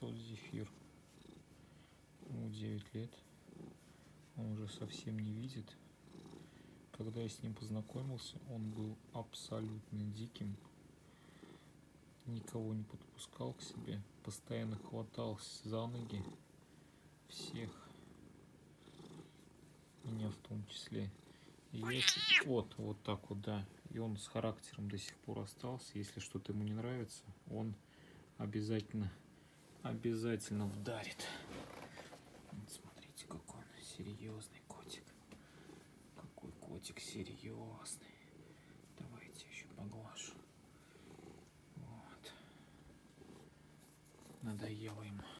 вот Зефир. Ему 9 лет. Он уже совсем не видит. Когда я с ним познакомился, он был абсолютно диким. Никого не подпускал к себе. Постоянно хватался за ноги. Всех. Меня в том числе. И я... Вот так вот, да. И он с характером до сих пор остался. Если что-то ему не нравится, он обязательно вдарит.